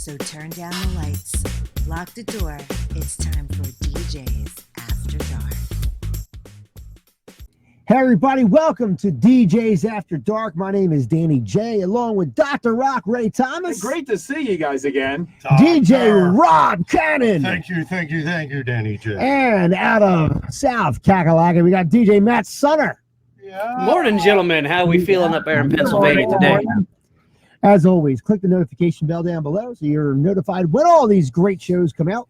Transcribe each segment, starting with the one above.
So turn down the lights, lock the door. It's time for DJs After Dark. Hey everybody, welcome to DJs After Dark. My name is Danny J, along with Dr. Rock Ray Thomas. Great to see you guys again. DJ Rob Cannon. Thank you, Danny J. And out of South Kakalaka, we got DJ Matt Sunner. Yeah. Morning, gentlemen. How are we feeling up there in Pennsylvania today? As always, click the notification bell down below so you're notified when all these great shows come out.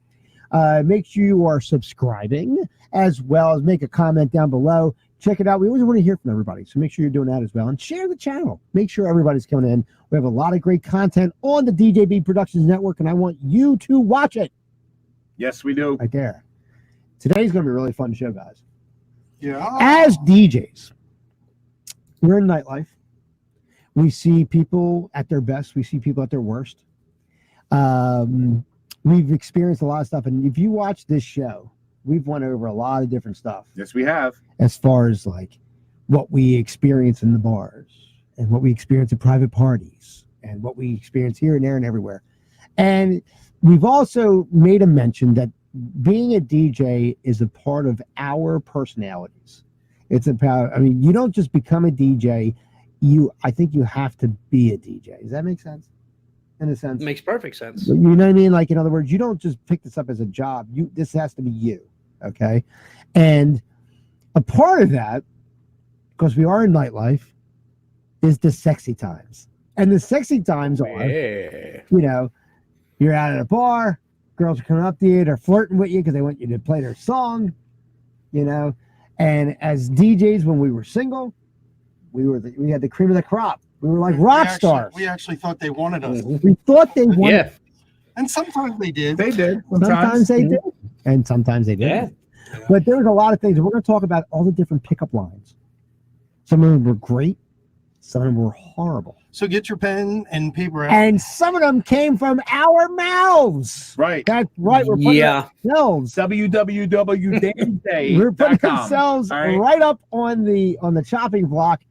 Make sure you are subscribing, as well as make a comment down below. Check it out. We always want to hear from everybody, so make sure you're doing that as well. And share the channel. Make sure everybody's coming in. We have a lot of great content on the DJB Productions Network, and I want you to watch it. Yes, we do. Right there. Today's going to be a really fun show, guys. Yeah. As DJs, we're in nightlife. We see people at their best. We see people at their worst. We've experienced a lot of stuff. And if you watch this show, we've went over a lot of different stuff. Yes, we have. As far as like what we experience in the bars and what we experience at private parties and what we experience here and there and everywhere. And we've also made a mention that being a DJ is a part of our personalities. It's about, I mean, you don't just become a DJ. I think you have to be a DJ. Does that make sense? In a sense. Makes perfect sense. You know what I mean? Like, in other words, you don't just pick this up as a job. This has to be you. Okay. And a part of that, because we are in nightlife, is the sexy times. And the sexy times are, you know, you're out at a bar, girls are coming up to you, they're flirting with you because they want you to play their song, you know. And as DJs, when we were single, we had the cream of the crop. We were like rock stars. We actually thought they wanted us. We thought they wanted. Yeah. And sometimes they did. They did. Sometimes they did. And sometimes they didn't. Yeah. But there was a lot of things. We're going to talk about all the different pickup lines. Some of them were great. Some of them were horrible. So get your pen and paper out. And some of them came from our mouths. Right. That's right. We're putting ourselves. www.danny.com. We're putting ourselves right up on the chopping block.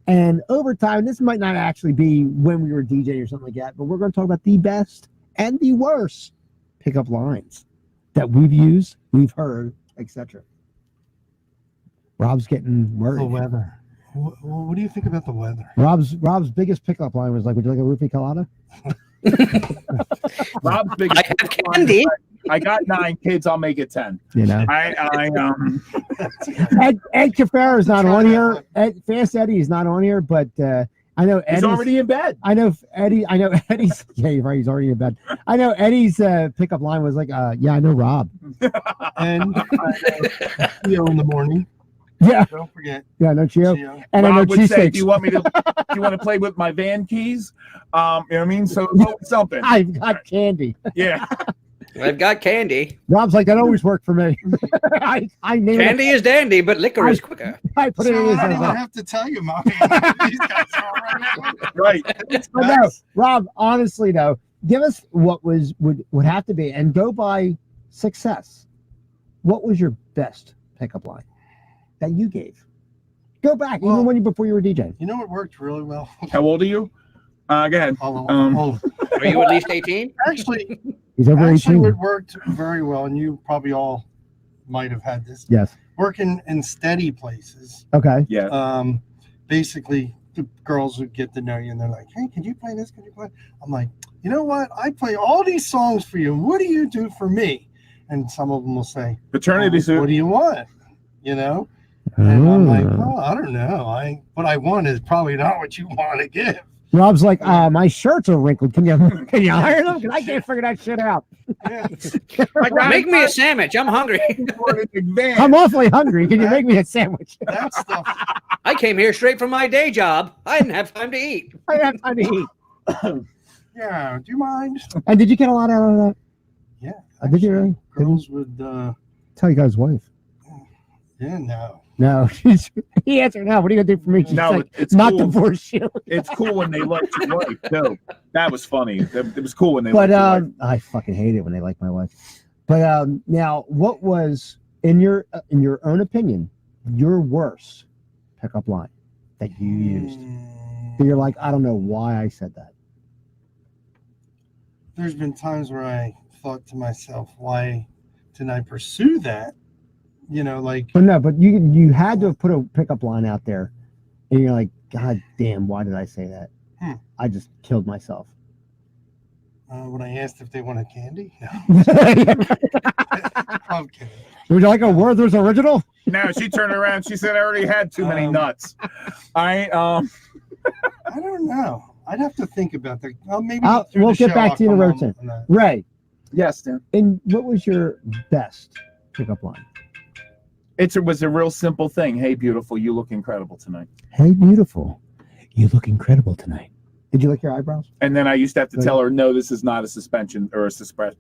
And over time, this might not actually be when we were DJing or something like that, but we're going to talk about the best and the worst pickup lines that we've used, we've heard, etc. Rob's getting worried. The weather. What do you think about the weather? Rob's biggest pickup line was like, "Would you like a roofie colada?" Rob's big. I have candy. I got 9 kids. I'll make it 10. You know. Ed Cafaro is not on here. Fast Eddie is not on here, but I know Eddie's He's already in bed. I know Eddie's. Yeah, you're right. He's already in bed. I know Eddie's pickup line was like, "Yeah, I know Rob." And Chio in the morning. Yeah. Don't forget. Yeah, no Chio. And Rob I know would say, cheesesteaks. "Do you want to play with my van keys?" You know what I mean? So go with something. I've got candy. Yeah. I've got candy. Rob's like, that always worked for me. I named Candy is dandy, but liquor is quicker. I put it in So his I don't head. have to tell you, Mommy. These guys are already. Right. But no, Rob, honestly though, give us what would have to be, and go by success. What was your best pickup line that you gave? Go back, Well, even before you were DJing. You know what worked really well? How old are you? Go ahead. Oh, Are you at least 18? actually, He's over 18. it worked very well, and you probably all might have had this. Yes. Working in steady places. Okay. Yeah. Basically, the girls would get to know you, and they're like, "Hey, can you play this? Can you play?" I'm like, "You know what? I play all these songs for you. What do you do for me?" And some of them will say, Paternity "What suit. do you want?" You know. And I'm like, "Oh, I don't know. What I want is probably not what you want to give." Rob's like, my shirts are wrinkled. Can you iron them? Because I can't figure that shit out. Yeah. Make me a sandwich. I'm hungry. I'm awfully hungry. Can you make me a sandwich? That stuff. I came here straight from my day job. I didn't have time to eat. I don't have time to eat. Yeah. Do you mind? And did you get a lot out of that? Yeah. Did you really? Girls would. Tell you guys' wife. Yeah. No. No, he answered now. What are you gonna do for me? She's No, like, it's not cool. divorce you. It's cool when they like your wife. No, that was funny. It was cool when they. But liked your wife. I fucking hate it when they like my wife. But now, what was in your own opinion your worst pickup line that you used? That you're like, I don't know why I said that. there's been times where I thought to myself, why didn't I pursue that? You know, like But you had to have put a pickup line out there, and you're like, God damn, why did I say that? I just killed myself. when I asked if they wanted candy. No, I'm kidding. Would you like a Werther's original? Now she turned around. She said, "I already had too many nuts." I don't know. I'd have to think about that. Maybe We'll get back to you in a rotation. Ray, Yes, Dan. and what was your best pickup line? It was a real simple thing. Hey, beautiful, you look incredible tonight. Hey, beautiful, you look incredible tonight. Did you lick your eyebrows? And then I used to have to tell her, no, this is not a suspension or a suspend.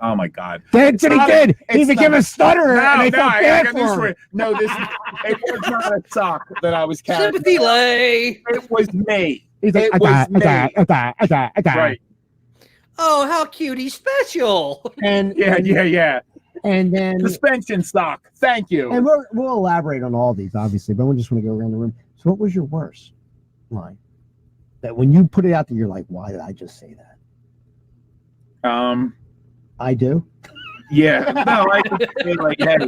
Oh my God! That's what he did. He it's became not- a stutterer, and I felt I bad got news for for him. you. No, it was not a sock that I was carrying. Sympathy lay. It was me. He's like, It was me. Right. Oh, how cute. He's special. And Yeah. and then Suspension sock. Thank you. and we'll elaborate on all these, obviously, but we just want to go around the room. So, what was your worst line? That when you put it out there, you're like, why did I just say that? I do. Yeah. No, I could say like, hey,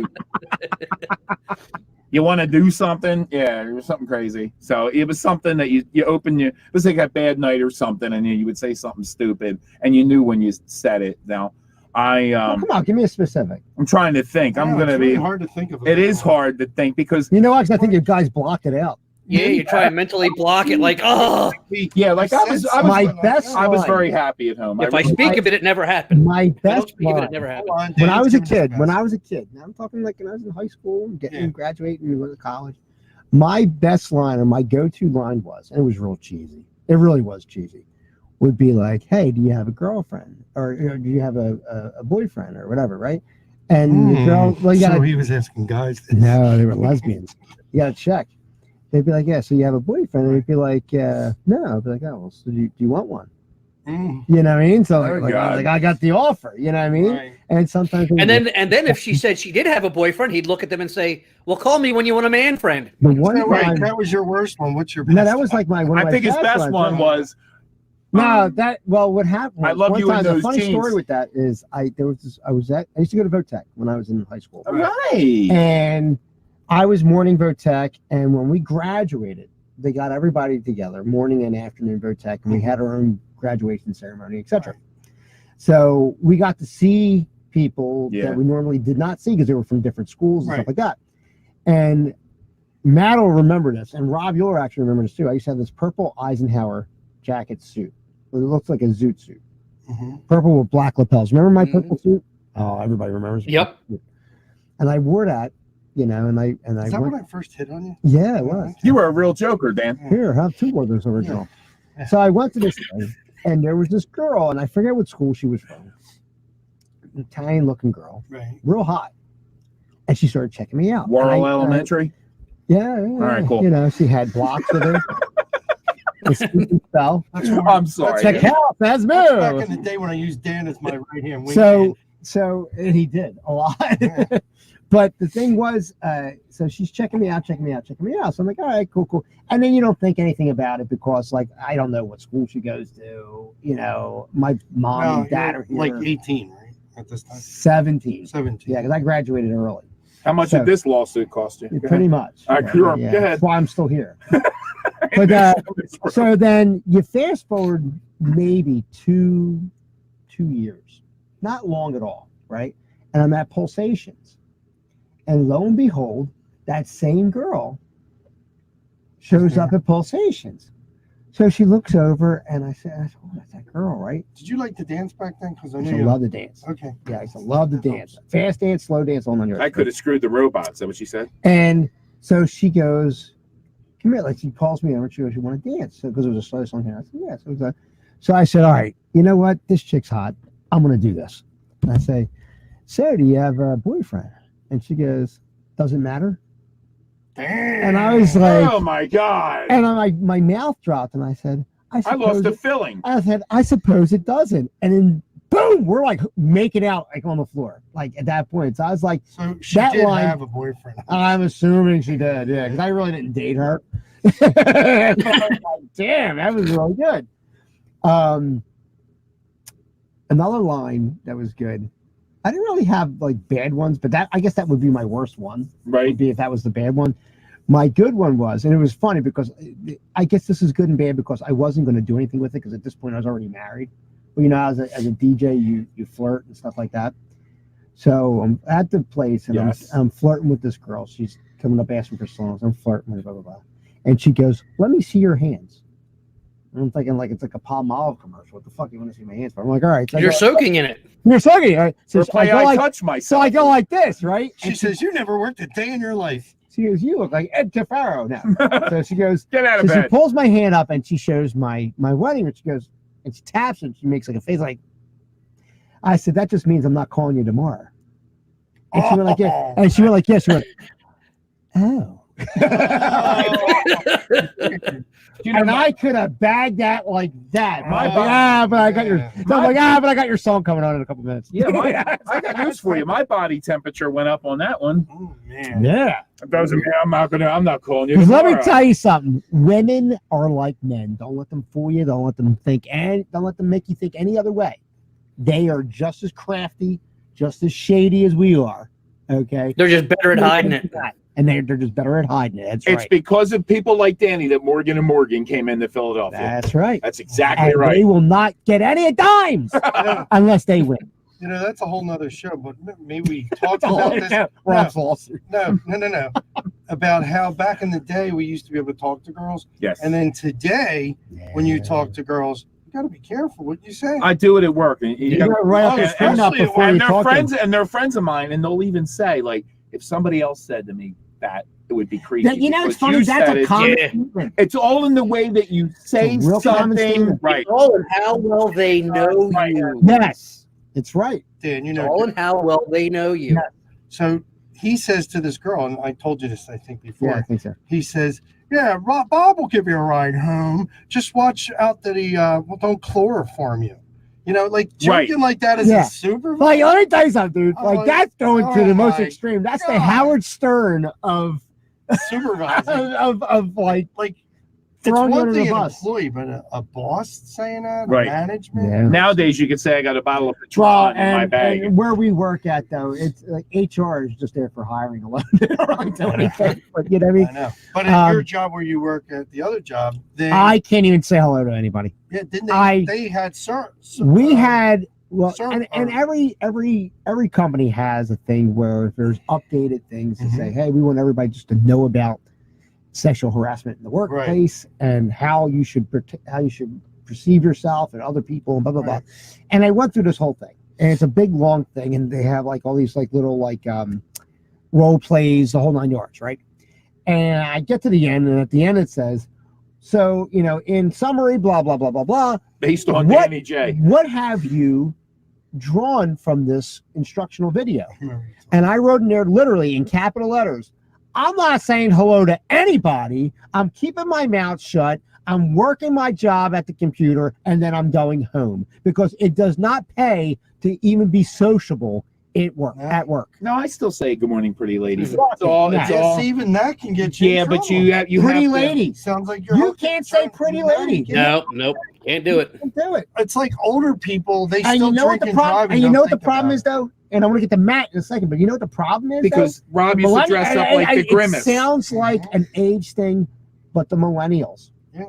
you want to do something? Yeah, it was something crazy. So it was something that you open your. It was like a bad night or something, and you would say something stupid, and you knew when you said it. Now, Come on, give me a specific. I'm trying to think. I'm gonna it's be. really hard to think of. It is hard to think because You know what? 'Cause I think you guys blocked it out. Yeah, you try and mentally block it like, oh, yeah, like I was My I was line. very happy at home. if I speak of it, it never happened. My If I best don't speak of it, line. it never happened. Hold on, When I Dave's was a giving kid, his when best. I was a kid, now I'm talking like when I was in high school, getting Yeah. graduating and going to college. My best line or my go-to line was, and it was real cheesy. It really was cheesy. Would be like, "Hey, do you have a girlfriend, or do you have a boyfriend, or whatever?" Right? And the girl, well, you so gotta, he was asking guys. This. no, they were lesbians. You gotta check. They'd be like, "Yeah, so you have a boyfriend?" And they'd be like, "No." I'd be like, "Oh, well, so do you want one?" Mm, You know what I mean? So Oh, like, God. I got the offer. You know what I mean? right. And sometimes, And then if she said she did have a boyfriend, he'd look at them and say, well, call me when you want a man friend. the one So, wait, time, that was your worst one. What's your best? no, that was like one of I my think his best lines, one right? was. No, what happened? I was love one you in time, those the funny jeans. story with that is I used to go to Votech when I was in high school, Right. and I was morning Votech, and when we graduated, they got everybody together, morning and afternoon Votech, and we had our own graduation ceremony, etc. So we got to see people Yeah. that we normally did not see because they were from different schools and Right. stuff like that. And Matt will remember this, and Rob, you'll actually remember this too. I used to have this purple Eisenhower jacket suit. It looks like a zoot suit, Mhm. purple with black lapels. Remember my Mhm. purple suit? Oh, everybody remembers. Yep. And I wore that, and I Is that went. when I first hit on you? Yeah, it was. You were a real joker, Dan. Here, have two of those original. Yeah. So I went to this thing, and there was this girl, and I forget what school she was from. Italian looking girl, Right. real hot. And she started checking me out. Worrell And I- Elementary. Yeah. right, cool. You know, she had blocks with her. The speaking spell. That's when- I'm sorry. Check out, that's that's back move. in the day when I used Dan as my right hand wing. So and he did a lot. But the thing was, so she's checking me out. So I'm like, all right, cool. And then you don't think anything about it because, like, I don't know what school she goes to. You know, my mom and dad are here. like 18, right? At this time. 17. 17. Yeah, because I graduated early. How much So- did this lawsuit cost you? Pretty much. All right, you're up. Go ahead. That's why I'm still here. But so then you fast forward maybe two years, not long at all, right? And I'm at Pulsations, and lo and behold, that same girl shows up at Pulsations. So she looks over, and I said, "Oh, that's that girl, right?" Did you like to dance back then? Because I I know used to you. love to dance. Okay. Yeah, I used to love to dance. Fast dance, slow dance, all on your. I could have screwed the robots. Is that what she said? And so she goes, "Come here." Like, she calls me over. She goes, "You want to dance?" So because it was a slow song here, I said, "Yeah." So, so I said, "All right, you know what? This chick's hot. I'm gonna do this." And I say, "So, do you have a boyfriend?" And she goes, "Doesn't matter." Damn. And I was like, Oh my God. and my mouth dropped, and I said, I suppose lost a it- filling. I said, "I suppose it doesn't." And then, boom, we're like making out like on the floor, like at that point. So I was like, So she that did line- have a boyfriend. I'm assuming she did, yeah, because I really didn't date her. I was like, damn, that was really good. Another line that was good. I didn't really have like bad ones, but that I guess that would be my worst one. Right. Would be if that was the bad one. My good one was, and it was funny because I guess this is good and bad because I wasn't going to do anything with it because at this point I was already married. But as a DJ, you flirt and stuff like that. So I'm at the place and Yes. I'm flirting with this girl. She's coming up asking for songs. I'm flirting with her, blah, blah, blah. And she goes, "Let me see your hands." And I'm thinking like it's like a Palmolive commercial. What the fuck you want to see my hands for? I'm like, all right. So You're soaking in it. You're soaking. All right. So Replay, I touch myself. so I go like this, right? She says, "You never worked a day in your life." She goes, "You look like Ed Tafaro now." So she goes, Get out so of she bed. pulls my hand up and she shows my wedding ring. She goes, and she taps and she makes like a face like, I said, "That just means I'm not calling you tomorrow." And she went like, "Yeah." And she went like, "Yes." She went, "Oh." You know, And I could have bagged that like that. My But body- I got your. So I'm like, but I got your song coming on in a couple minutes. yeah, I got news for you. My body temperature went up on that one. Oh man. Yeah. It doesn't mean I'm not calling you. Because let me tomorrow. tell you something. Women are like men. Don't let them fool you. Don't let them think, and don't let them make you think any other way. They are just as crafty, just as shady as we are. Okay. They're just better at hiding it. And they're just better at hiding it. That's It's right. because of people like Danny that Morgan and Morgan came into Philadelphia. That's right. That's exactly And right. they will not get any dimes unless they win. That's a whole nother show. But maybe we talked about this. Rob's lawsuit. No. About how back in the day we used to be able to talk to girls, Yes. and then today when you talk to girls, you got to be careful what you say. I do it at work. And You gotta write up Oh, your screen up especially before and you they're talk to friends, them. and they're friends of mine, and they'll even say, like, if somebody else said to me that, it would be creepy. It's because funny. you That's said a it. common Yeah. statement. It's all in the way that you say It's a real common something. statement. Right. It's all in how well they know Right. you. Yes, it's right. Dan, It's all in how well they know you. Yeah. So he says to this girl, and I told you this, I think, before. Yeah, I think so. He says, "Yeah, Bob will give you a ride home. Just watch out that he don't chloroform you." Like Right. joking like that is Yeah. a supervisor. Like, let me tell you something, dude. Like, Oh, that's going to oh the most my extreme. That's the God. Howard Stern of supervisor. like Like, it's throwing you one under thing the an bus. employee, but a boss saying that, Right. management. Yeah. Nowadays, you could say I got a bottle of Well, Patron in my bag. and where we work at though, it's like HR is just there for hiring alone. They don't really do anything. But you know what I mean? I know. But at your Um, job where you work at the other job, they I can't even say hello to anybody. didn't I- they had We had well, Sir, and every company has a thing where there's updated things to say, hey, we want everybody just to know about sexual harassment in the workplace and how you should perceive yourself and other people and blah blah Right. blah. And I went through this whole thing, and it's a big long thing, and they have like all these like little like role plays, the whole 9 yards, right? And I get to the end, and at the end it says, so in summary, blah blah blah blah blah. Based on What- Danny J. What have you drawn from this instructional video? And I wrote in there literally in capital letters, I'm not saying hello to anybody. I'm keeping my mouth shut. I'm working my job at the computer, and then I'm going home because it does not pay to even be sociable at work. No, I still say good morning, pretty ladies. Fuck It's all. it, It's yeah. all. Yes, even that can get you. in Yeah, but trouble. you Pretty have to, lady. Sounds like you're. You can't say pretty lady. No, nope. Can't do it. Don't do it. It's like older people. They And still you know what drink the and problem? drive. And you don't know what the think problem about is, though. And I'm going to get to Matt in a second. But you know what the problem is? because Rob though? used to dress up like the It Grimace. sounds like an age thing, but the millennials. Yeah.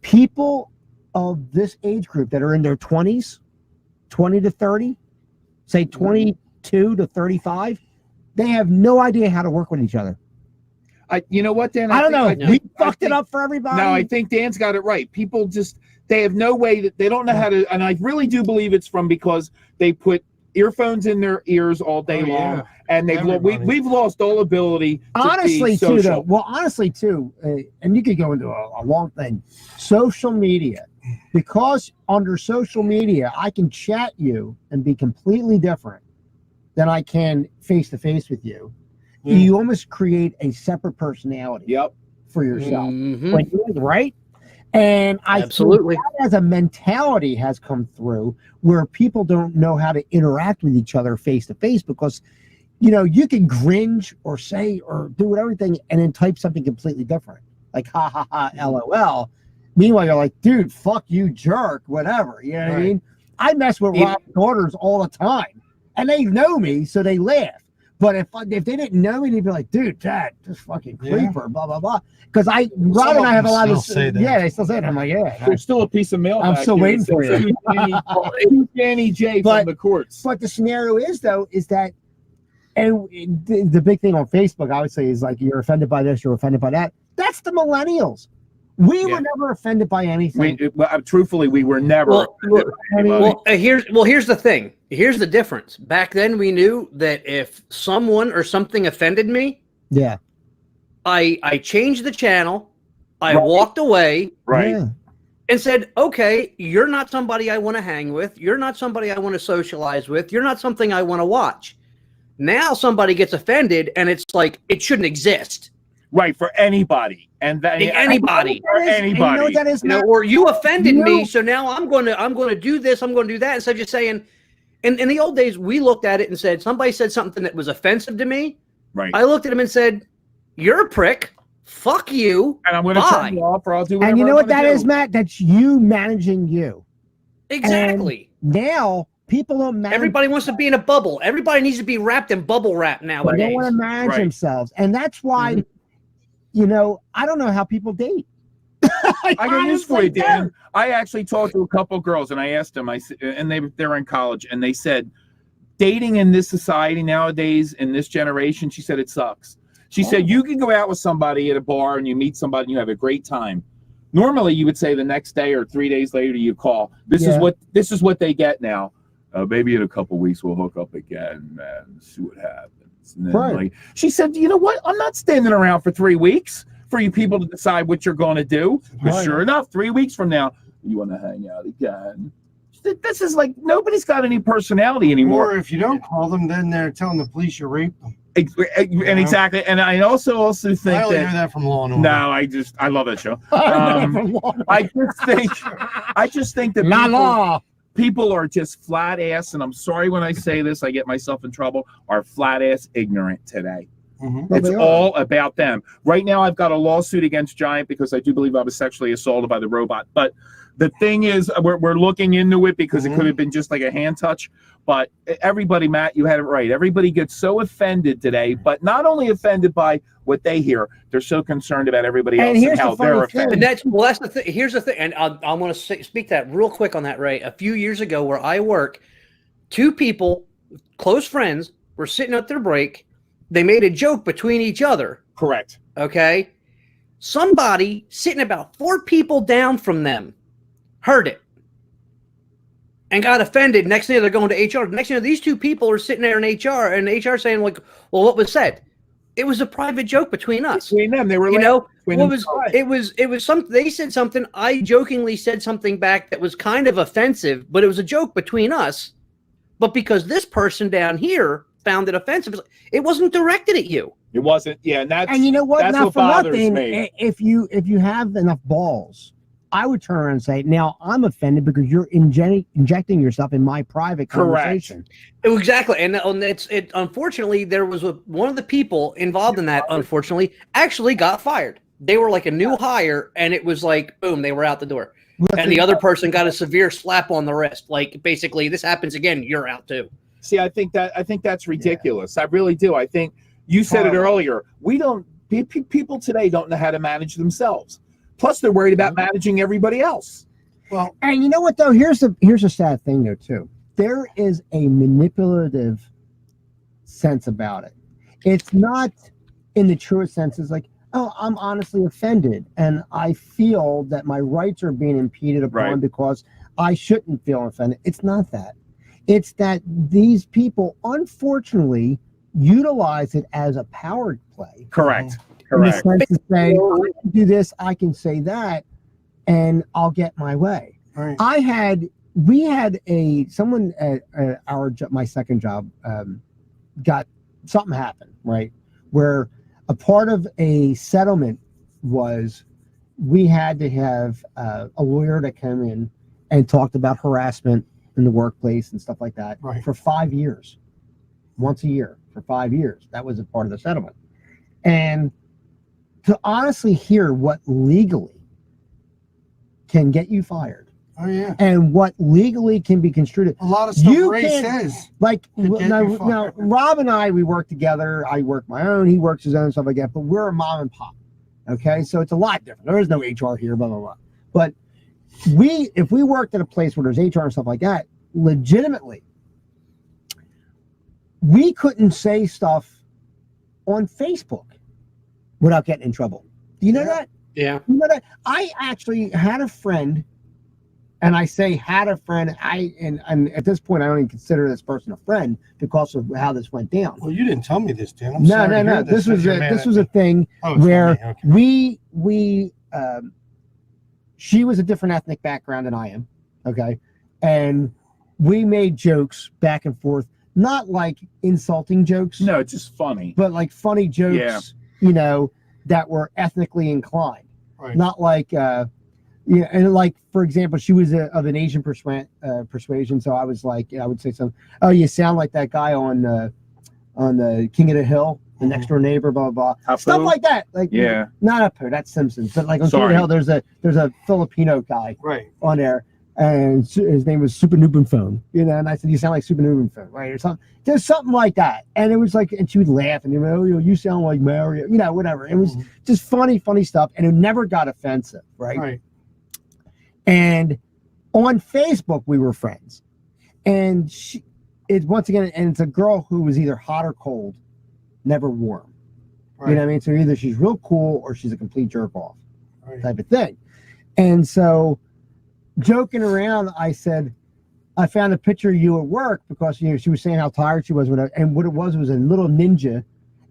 People of this age group that are in their 20s, 20 to 30, say 22 to 35, they have no idea how to work with each other. You know what, Dan? I don't know. think- We I fucked it think- up for everybody. No, I think Dan's got it right. People just they have no way that they don't know how to, and I really do believe it's from because they put earphones in their ears all day Oh, long, yeah. and Everybody. we've lost all ability to honestly be too social. though well honestly too and you could go into a long thing, social media, because under social media I can chat you and be completely different than I can face to face with you. Mm. You almost create a separate personality Yep. for yourself Mhm. when you're right. And I think Absolutely. that as a mentality has come through where people don't know how to interact with each other face to face because you can cringe or say or do everything and then type something completely different, like ha ha ha LOL. Meanwhile, you're like, dude, fuck you, jerk, whatever. You know what I Right. mean? I mess with Yeah. Rob's daughters all the time, and they know me, so they laugh. But if they didn't know me, they'd be like, "Dude, Dad, just fucking Yeah. creeper," blah blah blah. Because Rob Some and of I have a them lot of still say that. yeah, they still say it. I'm like, yeah. There's still a piece of mail. I'm back still here waiting that for says, you. "Who's Danny J But- from the courts?" But the scenario is that, and the big thing on Facebook, I would say, is like you're offended by this, you're offended by that. That's the millennials. We Yeah. were never offended by anything. Truthfully, we were never. Well, I mean, here's the thing. Here's the difference. Back then, we knew that if someone or something offended me, yeah, I changed the channel, I Right. walked away, right. Yeah. and said, "Okay, you're not somebody I want to hang with. You're not somebody I want to socialize with. You're not something I want to watch." Now somebody gets offended, and it's like it shouldn't exist. Right, for anybody, and that Anybody. for And you know anybody. what that is, You know, Matt? or you offended No. me, so now I'm going to do this, I'm going to do that, instead of just saying. In the old days, we looked at it and said, somebody said something that was offensive to me. Right, I looked at him and said, "You're a prick. Fuck you." and I'm going to Bye. turn you off, or I'll do whatever. And you know I what that wanna is, do. Matt? That's you managing you. Exactly. Now people don't manage. Everybody wants to be in a bubble. Everybody needs to be wrapped in bubble wrap They nowadays. don't want to manage Right. themselves, and that's why. You know, I don't know how people date. I got news for you, honestly Dan. don't. I actually talked to a couple girls, and I asked them. And they're in college, and they said, dating in this society nowadays, in this generation, she said it sucks. She said you can go out with somebody at a bar and you meet somebody and you have a great time. Normally, you would say the next day or 3 days later you call. This Yeah. is what they get now. Maybe in a couple weeks we'll hook up again and see what happens. And then, Right. like, she said, you know what? I'm not standing around for 3 weeks for you people to decide what you're going to do. But Right. sure enough, 3 weeks from now, you want to hang out again. This is like nobody's got any personality anymore. Or if you don't call them, then they're telling the police you raped them. And exactly. And I also think I only know that. that from Law and Order. No, I love that show. I just think that La people, la. people are just flat ass, and I'm sorry when I say this, I get myself in trouble, are flat ass ignorant today. Mhm. Well, It's they are. all about them. Right now, I've got a lawsuit against Giant because I do believe I was sexually assaulted by the robot. But the thing is, we're looking into it because it Mhm. could have been just like a hand touch. But everybody, Matt, you had it right. Everybody gets so offended today, but not only offended by what they hear, they're so concerned about everybody And else and here's how the funny they're thing. offended. And that's the thing. Here's the thing, and I want to speak that real quick on that, Ray. A few years ago, where I work, two people, close friends, were sitting at their break. They made a joke between each other. Correct. Okay, somebody sitting about 4 people down from them heard it and got offended. Next thing they're going to HR. Next thing these 2 people are sitting there in HR, and HR saying like, "Well, what was said? It was a private joke between us." Between them, they were You laughing know, between what them. was it was something they said something. I jokingly said something back that was kind of offensive, but it was a joke between us. But because this person down here found it offensive, it wasn't directed at you. It wasn't. Yeah, and that's And you know what? That's Not what for bothers nothing. me. If you have enough balls, I would turn around and say, "Now I'm offended because you're injecting yourself in my private Correct. conversation." Exactly, and it's it. Unfortunately, there was one of the people involved in that. Unfortunately, actually got fired. They were like a new hire, and it was like boom, they were out the door. And the other person got a severe slap on the wrist. Like basically, this happens again, you're out too. See, I think that's ridiculous. I really do. I think you said it earlier. People today don't know how to manage themselves. Plus, they're worried about managing everybody else. Well, And you know what though? Here's a sad thing though too. There is a manipulative sense about it. It's not in the truest sense. It's like, oh, I'm honestly offended, and I feel that my rights are being impeded upon Right. because I shouldn't feel offended. It's not that. It's that these people, unfortunately, utilize it as a power play. Correct. In the Correct. sense to say, I can do this, I can say that, and I'll get my way. right. We had someone at my second job got something happened, right? Where a part of a settlement was we had to have a lawyer that came in and talked about harassment in the workplace and stuff like that Right. for 5 years, once a year for 5 years. That was a part of the settlement. And to honestly hear what legally can get you fired Oh yeah. and what legally can be construed. A lot of stuff You Ray can't- says. Like Could get now, you fired. Rob and I, we work together. I work my own. He works his own stuff like that. But we're a mom and pop. Okay, so it's a lot different. There is no HR here, blah blah blah. But if we worked at a place where there's HR and stuff like that, legitimately, we couldn't say stuff on Facebook without getting in trouble. Do you know Yeah. that? Yeah. You know that? I actually had a friend, and I say had a friend. And at this point, I don't even consider this person a friend because of how this went down. Well, you didn't tell me this, Dan. I'm No, sorry to no. hear This that was you're a mad this at was a me. thing Oh, it's where not me. Okay. she was a different ethnic background than I am. Okay, and we made jokes back and forth, not like insulting jokes, No, it's just funny. but like funny jokes. Yeah. You know, that were ethnically inclined. Right. Not like and like, for example, she was of an Asian persuasion, so I was like, I would say something, oh, you sound like that guy on the King of the Hill, the next door neighbor, blah blah blah, Apu? stuff like that. Like, Yeah. not Apu, that's Simpsons, but like on King of Sorry. the Hill, there's a Filipino guy Right. on there, and his name was Super Newbin Phone, and I said, you sound like Super Newbin Phone, right, or something. There's something like that, and it was like, and she would laugh, and you sound like Mario, whatever. It was just funny stuff, and it never got offensive, Right. And on Facebook, we were friends, and it's a girl who was either hot or cold, never warm. Right. You know what I mean? So either she's real cool or she's a complete jerk off Right. type of thing. And so, joking around, I said, I found a picture of you at work because she was saying how tired she was, and what it was a little ninja,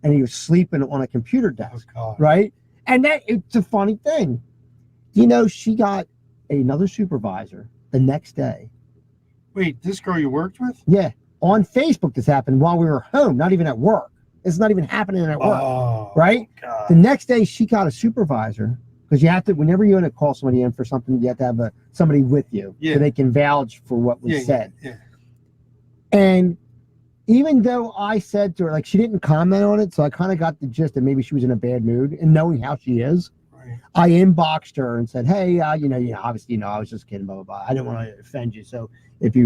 and he was sleeping on a computer Oh, desk, God. right? And it's a funny thing. She got another supervisor the next day. Wait, this girl you worked with? Yeah, on Facebook. This happened while we were home, not even at work. It's not even happening at work, Oh, right? God. The next day, she got a supervisor because you have to, whenever you want to call somebody in for something, you have to have somebody with you Yeah. so they can vouch for what was Yeah, said. Yeah. And even though I said to her, like, she didn't comment on it, so I kind of got the gist that maybe she was in a bad mood. And knowing how she is, Right. I inboxed her and said, "Hey, obviously, I was just kidding, blah blah blah. I didn't want to offend you. So if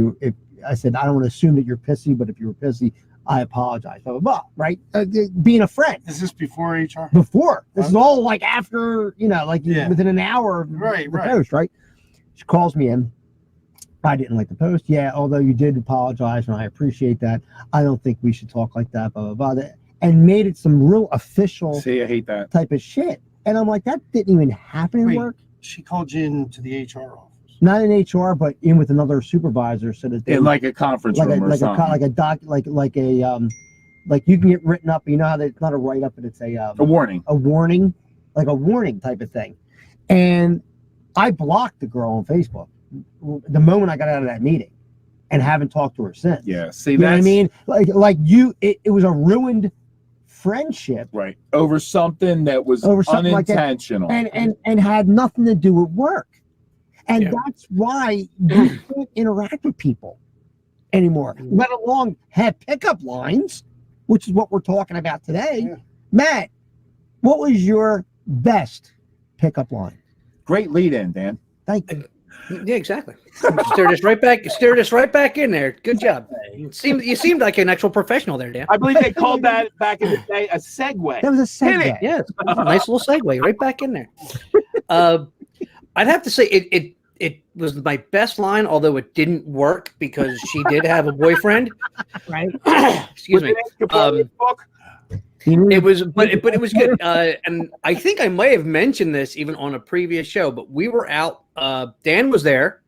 I said I don't want to assume that you're pissy, but if you were pissy, I apologize, blah blah blah. Right? Being a friend." Is this before HR? Before this is all like after, Yeah. within an hour of Right, the right. post, right? She calls me in. I didn't like the post. Yeah, although you did apologize, and I appreciate that. I don't think we should talk like that, blah blah blah. And made it some real official See, I hate that. type of shit. And I'm like, that didn't even happen in Wait. work. She called you into the HR office. Not in HR, but in with another supervisor, so that they In like a conference room or something. like you can get written up. You know how it's not a write up, but it's A warning. a warning, like a warning type of thing. And I blocked the girl on Facebook the moment I got out of that meeting, and haven't talked to her since. Yeah. See, You know what I that's mean? It was a ruined friendship, right. Over something that was Over something like that. unintentional. and had nothing to do with work. And Yeah. that's why you can't interact with people anymore, let alone have pickup lines, which is what we're talking about today. Yeah. Matt, what was your best pickup line? Great lead in, Dan. Thank you. Yeah, exactly. Steered us right back in there. Good job. You seemed like an actual professional there, Dan. I believe they called that back in the day a segue. That was a Hit it. segue. Yeah, it's a nice little segue right back in there. I'd have to say it was my best line, although it didn't work because she did have a boyfriend. Right. Excuse Was me. it Capone's book? It was, but it was good. And I think I may have mentioned this even on a previous show, but we were out. Dan was there.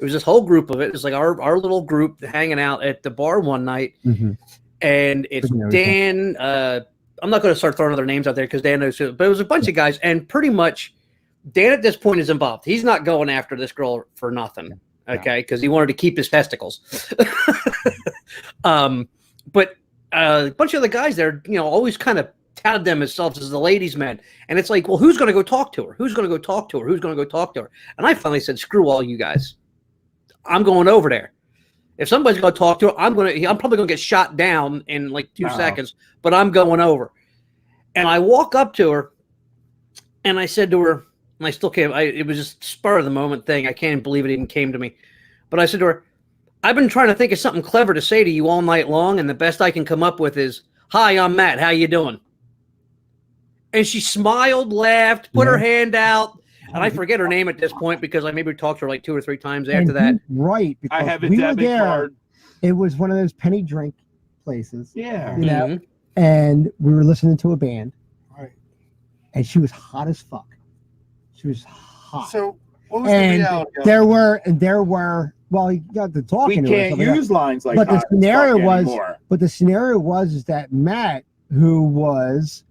It was this whole group of it. It was like our little group hanging out at the bar one night, Mhm. and it's Didn't know Dan. I'm not going to start throwing other names out there because Dan knows who, but it was a bunch of guys, and pretty much Dan at this point is involved. He's not going after this girl for nothing, okay? Because he wanted to keep his testicles. But a bunch of the guys there, always kind of touted themselves as the ladies' men, and it's like, well, who's going to go talk to her? Who's going to go talk to her? Who's going to go talk to her? And I finally said, screw all you guys. I'm going over there. If somebody's going to talk to her, I'm probably going to get shot down in like 2 seconds, but I'm going over. And I walk up to her and I said to her, and I still can't. It was just spur of the moment thing. I can't believe it even came to me. But I said to her, I've been trying to think of something clever to say to you all night long, and the best I can come up with is, "Hi, I'm Matt. How you doing?" And she smiled, laughed, put her hand out, and I forget her name at this point because I maybe talked to her like 2 or 3 times after that. Right. I because have a we were debit there. card. It was one of those penny drink places. Yeah. You know, Mhm. and we were listening to a band, Right. and she was hot as fuck. She was hot. So what was And the reality? of it? there were. Well, you got to We talking. to her and can't stuff like that. use lines like But the hot as scenario fuck was- anymore. But the scenario was is that Matt, who was,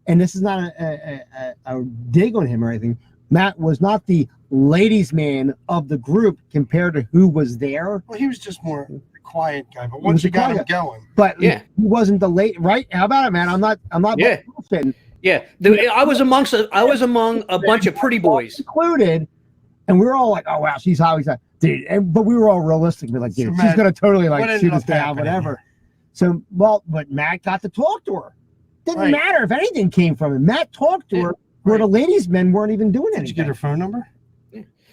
and this is not a dig on him or anything, Matt was not the ladies' man of the group compared to who was there. Well, he was just more a quiet guy, but was once a you got him quiet going, But Yeah. he wasn't the late right. How about it, man? I'm not Yeah. bullshitting. Yeah, I was among a bunch of pretty boys. Included, and we were all like, "Oh wow, she's always that dude." But we were all realistic. We're like, "Dude, So she's Matt, gonna totally what like ended shoot us up down, happening? whatever." So, well, but Matt got to talk to her. Didn't Right. matter if anything came from it. Matt talked to her, where Right. the ladies' men weren't even doing Did you anything. get her phone number?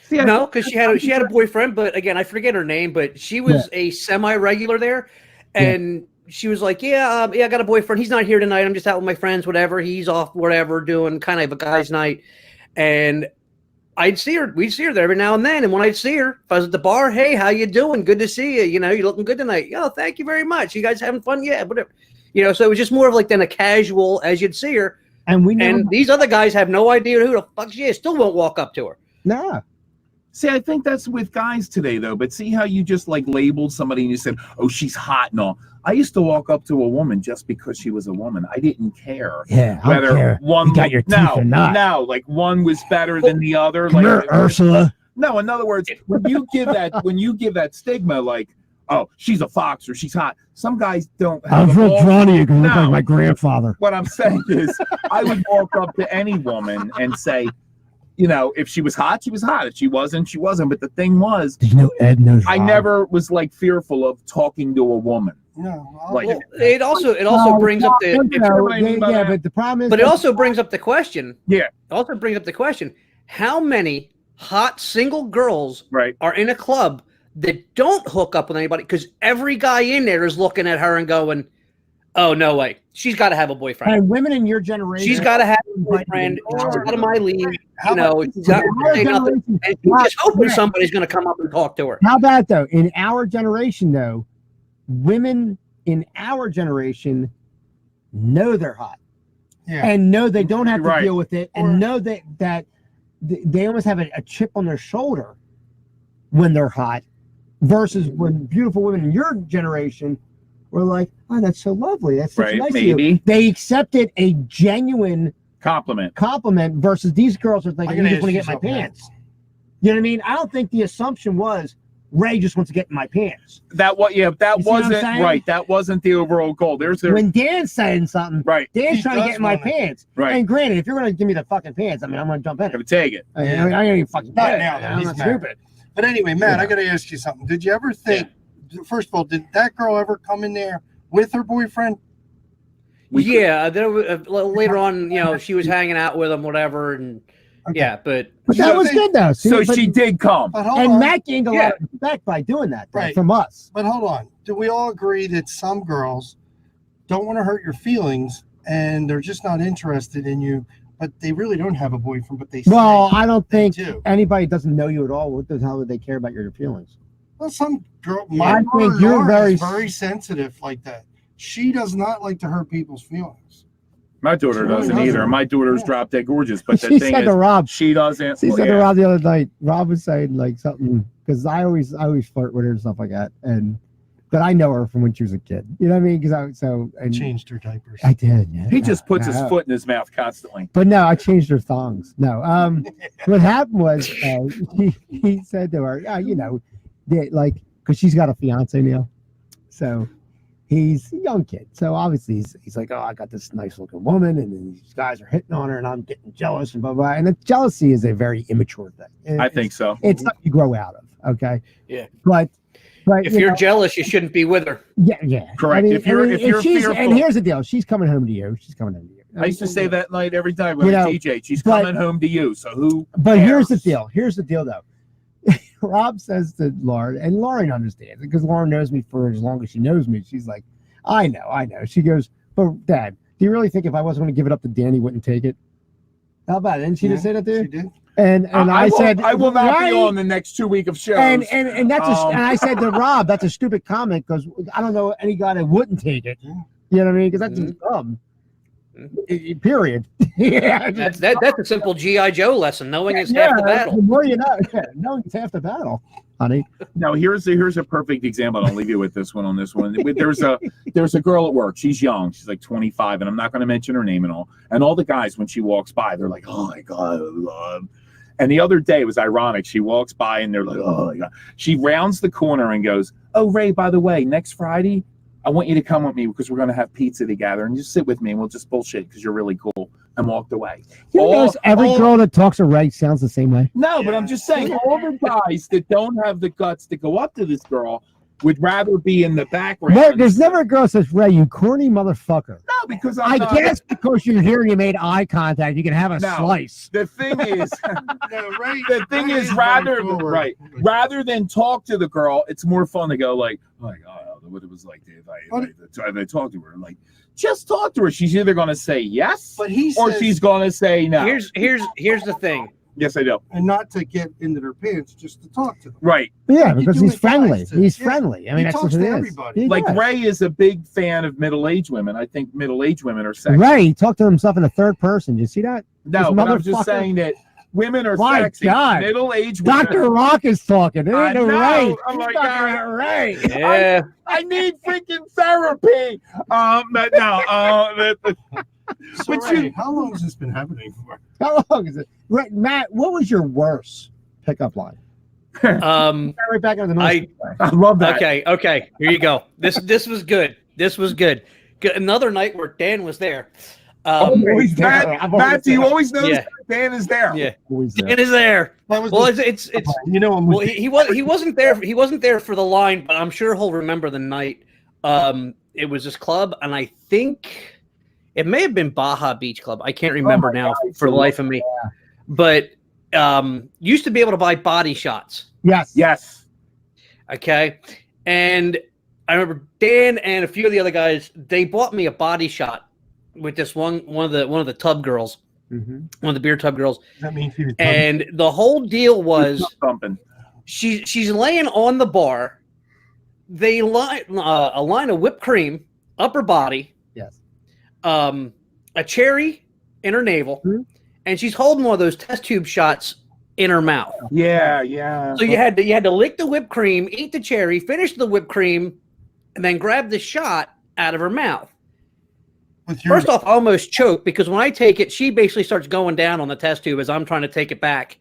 See, I- No, because she had a boyfriend, but again, I forget her name. But she was a semi-regular there, and she was like, "Yeah, I got a boyfriend. He's not here tonight. I'm just out with my friends. Whatever. He's off. Whatever, doing kind of a guy's night." And we'd see her there every now and then. And when I'd see her, if I was at the bar, "Hey, how you doing? Good to see you. You know, you're looking good tonight. Oh, thank you very much. You guys having fun? Yeah, whatever." You know, so it was just more of like than a casual as you'd see her. And we never, And these other guys have no idea who the fuck she is. Still won't walk up to her. nah. See, I think that's with guys today, though. But see how you just like labeled somebody and you said, "Oh, she's hot." No, I used to walk up to a woman just because she was a woman. I didn't care Yeah, I don't whether care. one You got your teeth or not. no, like one was better than the other. Come Like here, Ursula. no, in other words, when you give that stigma, like, "Oh, she's a fox" or "she's hot," some guys don't. I'm have the from balls- Toronto. You can look No. like my grandfather. What I'm saying is, I would walk up to any woman and say, you know, if she was hot, she was hot. If she wasn't, she wasn't. But the thing was, Did you know Ed knows? I Rob? never was like fearful of talking to a woman. No. Like- Well, it also brings up the you know what I mean by that? but the problem is, but it that- also brings up the question. Yeah. It also brings up the question: how many hot single girls Right. are in a club that don't hook up with anybody? Because every guy in there is looking at her and going, "Oh no way, she's got to have a boyfriend. and women in your generation, She's got to have a boyfriend. She's out of my league. How You know, about- she's not In gonna our say nothing." generation- And she's just hoping Yeah. somebody's going to come up and talk to her. How about though? In our generation, though, women in our generation know they're hot Yeah. and know they don't have to Right. deal with it, Or- and know that they almost have a chip on their shoulder when they're hot, versus when beautiful women in your generation were like, "Oh, that's so lovely. That's such Right, nice of you." maybe. They accepted a genuine Compliment. compliment versus these girls are I'm thinking, gonna "You just want to ask get you my something, pants." You know what I mean? I don't think the assumption was Ray just wants to get in my pants. That what? Yeah, that You see what I'm wasn't saying? right. That wasn't the overall goal. There's a When Dan's saying something, right. Dan's He trying to does get in my want it. pants. Right. And granted, if you're going to give me the fucking pants, I mean, I'm going to jump in Gotta it. take it. I ain't even fucking Not do it. now, though. I'm He's not married. stupid. But anyway, Matt, Yeah. I got to ask you something. Did you ever think, first of all, did that girl ever come in there with her boyfriend? Yeah, there was, later on, you know, she was hanging out with him, whatever, and Okay. yeah, but But that So was they- good, though. See, So but- she did come. But hold and on. Matt gained a Yeah. lot of respect by doing that though, Right. from us. But hold on. Do we all agree that some girls don't want to hurt your feelings and they're just not interested in you, but they really don't have a boyfriend, but they say Well, I don't they think do? anybody doesn't know you at all. What the hell would they care about your feelings? Well, some girl, I my think daughter you're Nora very- is very sensitive like that. She does not like to hurt people's feelings. My daughter She doesn't really either. doesn't. My daughter's Yeah. drop dead gorgeous, but the She thing said to is, Rob, she doesn't. she well, said to yeah. Rob the other night, Rob was saying like something, because I always flirt with her and stuff like that. But I know her from when she was a kid. You know what I mean? And Changed her diapers. I did. Yeah. He just puts his Yeah. foot in his mouth constantly. But no, I changed her thongs. No. What happened was he said to her, "Yeah, you know, like, because she's got a fiance now, so he's a young kid. So obviously he's like, oh, I got this nice looking woman, and then these guys are hitting on her, and I'm getting jealous and blah blah. And the jealousy is a very immature thing. I think so. It's something you grow out of. Okay. Yeah. But if you you're know, jealous, you shouldn't be with her. yeah. Correct. If you're she's, fearful- and here's the deal, she's coming home to you. She's coming home to you. I used to say that night every time when You I know, DJ. She's but- coming home to you. So who? But here's the cares? deal. Here's the deal, though. Rob says to Lauren, and Lauren understands it because Lauren knows me for as long as she knows me. She's like, I know. She goes, but Dad, do you really think if I wasn't going to give it up to Dan, he wouldn't take it? How about it? Didn't she just say that to She you? did. And I said, I will not right? be on the next 2 week of shows. And that's and I said to Um, Rob, that's a stupid comment because I don't know any guy that wouldn't take it. You know what I mean? Because that's just dumb. Period. Yeah. That's a simple GI Joe lesson. Knowing is half the battle. The more you know, knowing it's half the battle, honey. Now here's a perfect example. I'll leave you with this one. There's a girl at work. She's young. She's like 25, and I'm not going to mention her name and all. And all the guys when she walks by, they're like, "Oh my god, I love." And the other day it was ironic. She walks by and they're like, "Oh my god." She rounds the corner and goes, "Oh Ray, by the way, next Friday, I want you to come with me because we're going to have pizza together and just sit with me and we'll just bullshit because you're really cool." And walked away. You know, every all- girl that talks to Ray sounds the same way. No, but I'm just saying, all the guys that don't have the guts to go up to this girl would rather be in the background. There's never a girl that says, Ray, you corny motherfucker. No, because I not, guess because you're here and you made eye contact, you can have a No. slice. the thing is, No, Ray, the thing Ray is, very forward. rather than talk to the girl, it's more fun to go like, "Oh my god, what it was like if I talked to her." Like, just talk to her. She's either going to say yes, But he or says, she's going to say no. Here's the thing. Yes, I do. and not to get into their pants, just to talk to them. Right. Yeah, You because do he's it guys, friendly. too. He's Yeah. friendly. I mean, He that's talks what it to is. everybody. He Like does. Ray is a big fan of middle-aged women. I think middle-aged women are sexy. Ray talked to himself in the third person. Did you see that? No, This but I'm just motherfucker- saying that women are My sexy. God. Middle-aged women. Dr. Rock is talking. It I ain't no know. Ray. Oh my He's talking God. about Ray. Yeah. I need freaking therapy. But no. So, But Ray, you- how long has this been happening for? How long is it? Right, Matt, what was your worst pickup line? Right back on the North. I love that. Okay. Here you go. This was good. This was good. Another night where Dan was there. Always there. Matt, I'm always Matt, do you there. always notice Yeah. that Dan is there? Yeah, Always there. Dan is there. That was Well, the- it's you know, I'm well, he wasn't there. He wasn't there for the line, but I'm sure he'll remember the night. It was this club, and I think it may have been Baja Beach Club. I can't remember my now God, for the life of me. But used to be able to buy body shots. Yes. Yes. Okay, and I remember Dan and a few of the other guys. They bought me a body shot with this one of the tub girls, Mhm. one of the beer tub girls, that means he was and the whole deal was. Thumping. She's laying on the bar. They line a line of whipped cream up her body, Yes. a cherry in her navel, Mhm. and she's holding one of those test tube shots in her mouth. Yeah. So you had to lick the whipped cream, eat the cherry, finish the whipped cream, and then grab the shot out of her mouth. with your First off, I almost choked because when I take it, she basically starts going down on the test tube as I'm trying to take it back.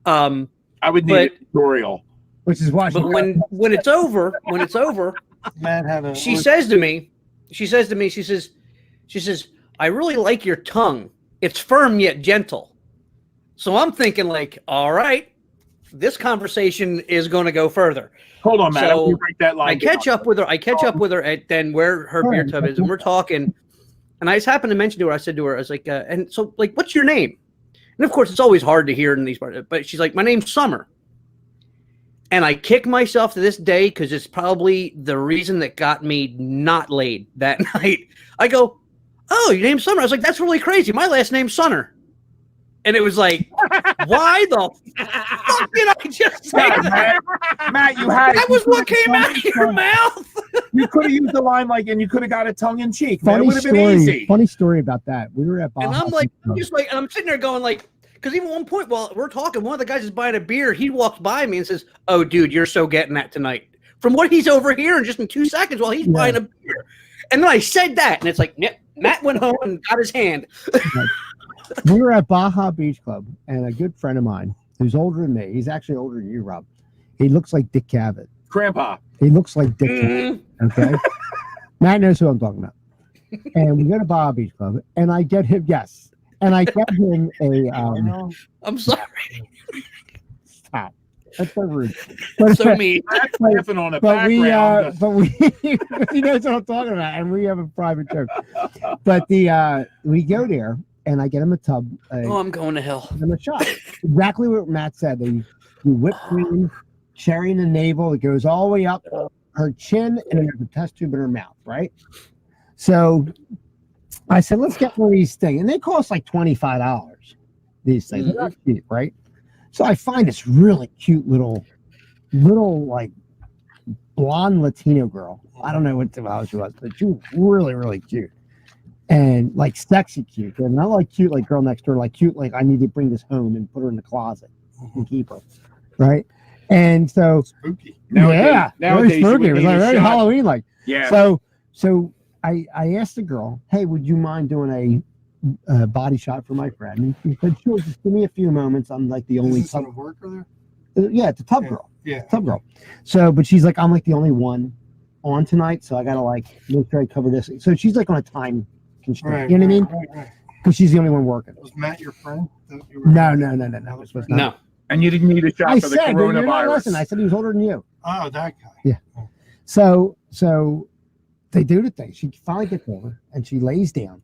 I would need But- a tutorial. Which is why. But when it's over, Matt had a. she says to me, she says, I really like your tongue. It's firm yet gentle. So I'm thinking like, all right, this conversation is going to go further. Hold on, Matt. So, Let me break that line. I catch up with her at then where her beer tub is, and we're talking. And I just happened to mention to her, I said to her, I was like, and so like, what's your name? And of course, it's always hard to hear in these parts, but she's like, my name's Summer. And I kick myself to this day because it's probably the reason that got me not laid that night. I go, oh, your name's Summer. I was like, that's really crazy. My last name's Sunner. And it was like, why the fuck did I just say that? Matt, you had it. That was what came out of your mouth. You could have used the line like, and you could have got a tongue in cheek. Man. It funny would have been story. easy. Funny story about that. We were at Baja. And I'm like, Beach Club. just like, and I'm sitting there going like, because even at one point while we're talking, one of the guys is buying a beer. He walks by me and says, "Oh, dude, you're so getting that tonight." From what he's overhearing just in 2 seconds while he's buying a beer. And then I said that, and it's like, yep, Matt went home and got his hand. We were at Baja Beach Club, and a good friend of mine who's older than me. He's actually older than you, Rob. He looks like Dick Cavett. Grandpa. He looks like Dick Cavett. Okay. Matt knows who I'm talking about. And we go to Baja Beach Club, and I get him, yes. And I get him a I'm sorry. stop. That's so rude. But, So mean. That's laughing on the but we, background. he knows what I'm talking about, and we have a private joke. But we go there, and I get him a tub, Oh, I'm going to hell. and a shot. Exactly what Matt said. They do whipped cream, cherry in the navel. It goes all the way up her chin, and then there's a test tube in her mouth, right? So I said, let's get one of these things. And they cost like $25, these things. They're not cheap, right? So I find this really cute little like blonde Latino girl. I don't know how she was, but she was really, really cute. And like sexy cute. And not like cute like girl next door, like cute like I need to bring this home and put her in the closet and keep her. Right? And so Spooky. yeah, very nowadays you spooky. would It was need like a very shot. Halloween like. Yeah. So I asked the girl, hey, would you mind doing a body shot for my friend? And she said, sure, just give me a few moments. I'm like the only Is this tub. a worker there? Yeah, it's a tub Yeah. girl. Yeah. Tub girl. So, but she's like, I'm like the only one on tonight, so I gotta like make sure I cover this. So she's like on a time constraint. Right. You know what I mean? Right. Because she's the only one working. Was Matt your friend? That you were- No. It was not. No. And you didn't need a shot I for the said, you're not listening. I coronavirus. said he was older than you. Oh, that guy. So they do the thing. She finally gets over and she lays down.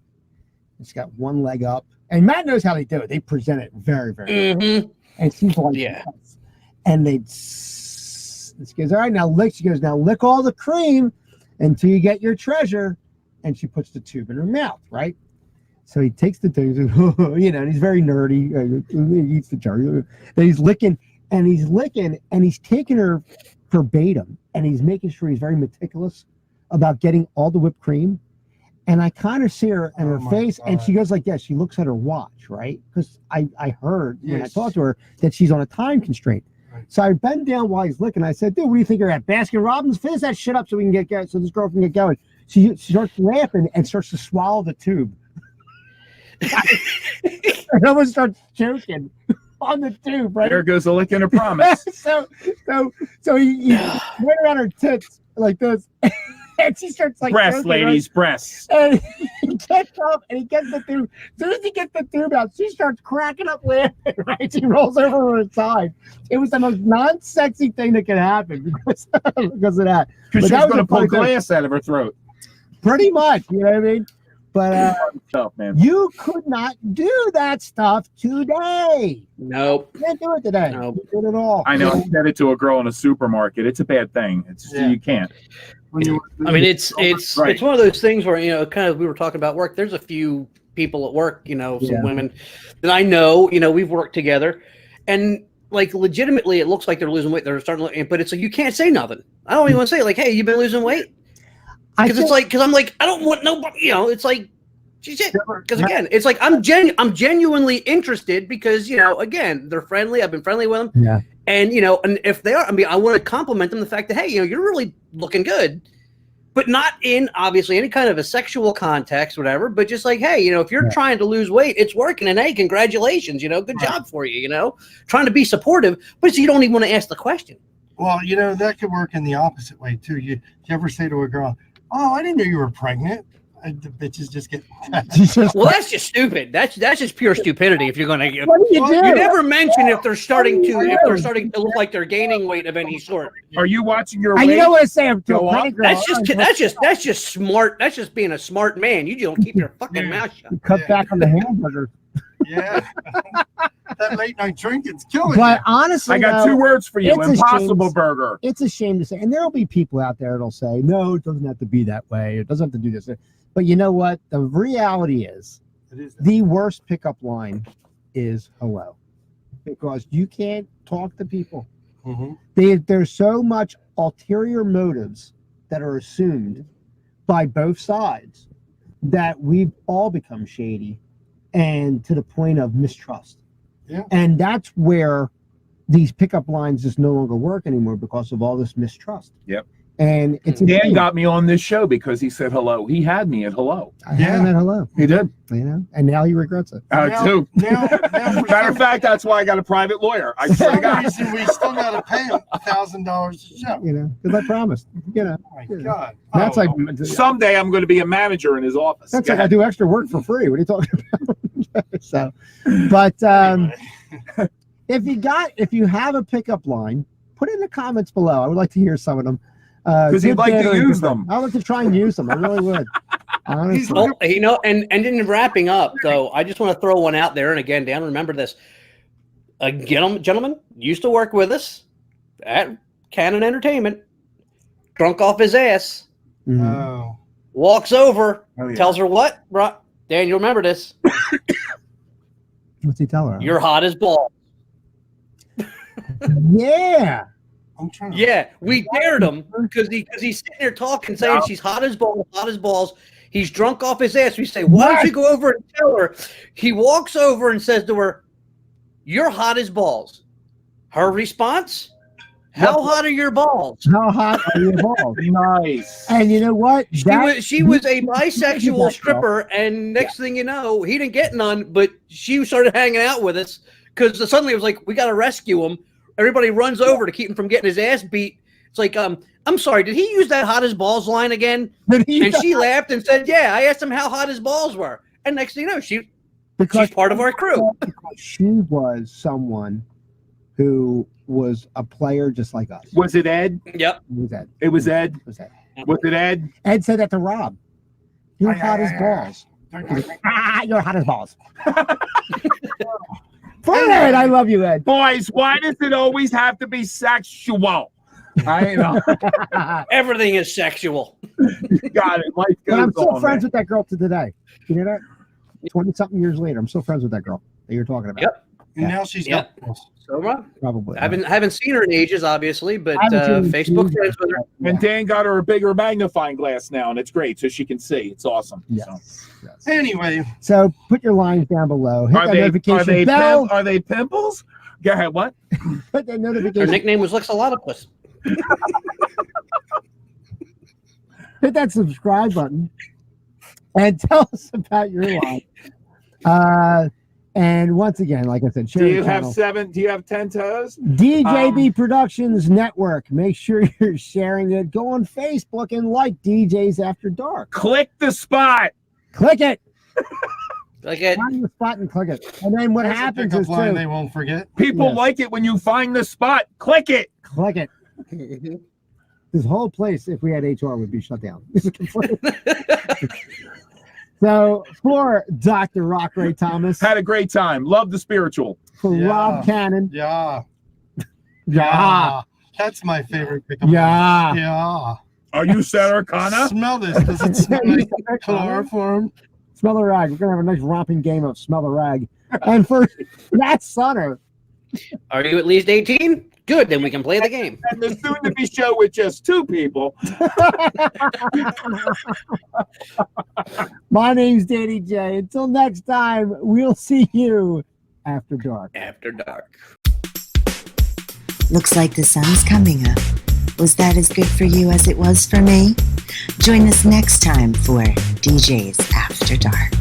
She's got one leg up. And Matt knows how they do it. They present it very, very well. Mm-hmm. And she's like, Yeah. And she goes, all right, now lick. She goes, now lick all the cream until you get your treasure. And she puts the tube in her mouth, right? So he takes the tube, and he's very nerdy. He eats the cherry. And he's licking, and he's taking her verbatim, and he's making sure he's very meticulous about getting all the whipped cream. And I kind of see her in Oh her my face, and God. she goes like this. She looks at her watch, right? Because I heard when I Yes. talked to her that she's on a time constraint. Right. So I bend down while he's licking. I said, dude, what do you think you're at? Baskin Robbins? Finish that shit up so we can get going. So this girl can get going. She starts laughing and starts to swallow the tube. And almost starts choking on the tube, right? There goes the lick and a promise. so he went around her tits like this, and she starts like Breasts, choking, right? ladies, breasts. And he gets up and he gets the tube. As soon as he gets the tube out, she starts cracking up laughing, right? She rolls over on her side. It was the most non-sexy thing that could happen because of that. Because But she that was going to was a pull funny thing. glass out of her throat. Pretty much, you know what I mean? But Tough, man. you could not do that stuff today. Nope. You can't do it today. Nope. You can't do it at all. I know. I said it to a girl in a supermarket. It's a bad thing. It's just, Yeah. you can't. When you I mean, it's Right. it's one of those things where kind of we were talking about work. There's a few people at work, some Yeah. women that I know. We've worked together, and like legitimately, it looks like they're losing weight. They're starting, but it's like you can't say nothing. I don't even want to say like, "Hey, you've been losing weight," because it's like because I'm like I don't want nobody. It's like because again, it's like I'm genuinely interested because again they're friendly. I've been friendly with them. Yeah. And and if they are, I mean, I want to compliment them the fact that hey, you're really looking good, but not in obviously any kind of a sexual context, whatever. But just like hey, if you're Yeah. trying to lose weight, it's working, and hey, congratulations, good job for you. Trying to be supportive, but you don't even want to ask the question. Well, that could work in the opposite way too. You ever say to a girl, "Oh, I didn't know you were pregnant," and the bitches just get. She's just Well, that's just stupid. That's just pure stupidity. If you're going to, what do you do? you never mention if they're starting to look like they're gaining weight of any sort. Are you watching your And weight? you don't want to say I'm Go a up. pretty girl. That's just smart. That's just being a smart man. You don't keep your fucking mouth shut. Cut Yeah. back on the hamburger. Yeah, that late night drinking's killing But honestly, I got though, two words for you. it's a Impossible shame. Burger. it's a shame to say, and there'll be people out there that'll say, no, it doesn't have to be that way. It doesn't have to do this. But you know what? The reality is you. It is. the worst pickup line is hello, because you can't talk to people. Mhm. There's so much ulterior motives that are assumed by both sides that we've all become shady and to the point of mistrust. Yeah. And that's where these pickup lines just no longer work anymore because of all this mistrust. Yep. And it's a Dan shame. got me on this show because he said hello. He had me at hello. I haven't had hello, He did. and now he regrets it. Now- Too. now for Matter of fact, that's why I got a private lawyer. I For swear to some God. reason, we still got to pay him $1,000 a show. Because I promised. Oh my God. That's Oh, like Someday I'm going to be a manager in his office. that's Go like I ahead. do extra work for free. What are you talking about? So, but anyway. if you have a pickup line, put it in the comments below. I would like to hear some of them. Because he'd Good, like bad, to or use indifferent. them. I would like to try and use them. I really would. Honestly. Oh, and in wrapping up, though, I just want to throw one out there. And again, Dan, remember this. A gentleman used to work with us at Canon Entertainment, drunk off his ass, Mhm. Oh. walks over, Oh, yeah. tells her what? Dan, you remember this. What's he tell her? You're hot as balls. Yeah. I'm trying to. Yeah, we dared him because he's sitting there talking, saying Yeah. she's hot as balls. He's drunk off his ass. We say, why don't you go over and tell her? He walks over and says to her, "You're hot as balls." Her response, "How hot are your balls?" How hot are your balls? Nice. And you know what? She was a bisexual stripper, and next thing you know, he didn't get none, but she started hanging out with us because suddenly it was like, we got to rescue him. Everybody runs over to keep him from getting his ass beat. It's like, I'm sorry, did he use that hot as balls line again? And she laughed and said, yeah, I asked him how hot his balls were. And next thing you know, she's part of our crew. Because she was someone who was a player just like us. Was it Ed? Yep. Who was that? It was Ed. Who was that? Was it Ed? Ed said that to Rob. You're hot as balls. You're hot as balls. Poor Ed, I love you, Ed. Boys, why does it always have to be sexual? I know. Everything is sexual. You got it. Life But goes I'm still on, friends man. with that girl to today. You know that? 20-something years later, I'm still friends with that girl that you're talking about. Yep. And now she's got. So Probably. I haven't seen her in ages, obviously, but I haven't seen Facebook you. friends with her. And Dan got her a bigger magnifying glass now, and it's great, so she can see. It's awesome. Yes. So. Yes. Anyway, So put your lines down below. Hit that notification bell. Are they pimples? Go ahead. What? Hit that Her notification. nickname was Lexalotopus. Hit that subscribe button. And tell us about your life. And once again, like I said, share Do the you have channel. 7? Do you have 10 toes? DJB Productions Network. Make sure you're sharing it. Go on Facebook and like DJs After Dark. Click the spot. Click it. Like it. Find the spot and click it. And then what there's a happens pickup is line too, they won't forget. People Yes. like it when you find the spot. Click it. click it. This whole place, if we had HR, would be shut down. So for Dr. Rock Ray Thomas, Had a great time. Love the spiritual. for Yeah. Rob Cannon, Yeah. yeah, That's my favorite pickup yeah. line. Yeah. Are you Sarah Connor? Smell this. Does it smell like chloroform? Smell the rag. We're gonna have a nice romping game of smell the rag. And for Matt Sunner, Are you at least 18? Good, then we can play the game. And the soon-to-be show with just 2 people. my name's Danny J. Until next time, we'll see you after dark. After dark. Looks like the sun's coming up. Was that as good for you as it was for me? Join us next time for DJs After Dark.